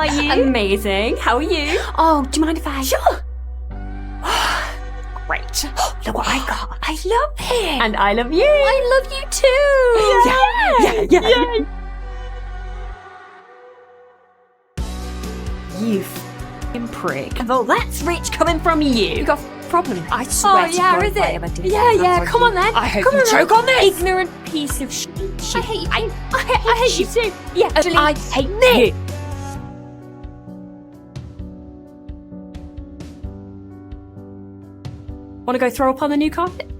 are you? Amazing. How are you? Oh, do you mind if I... Sure. Great. Look what I got. I love it. And I love you. I love you too. Yeah. You f***ing prick. Well, that's rich coming from you. You got a problem. I swear to God, if I ever did that, Yeah. Come on then. I hope Come you on, choke then. on this. Ignorant piece of shit. I hate you. I hate you too. Yeah, actually, I hate you. Want to go throw up on the new carpet?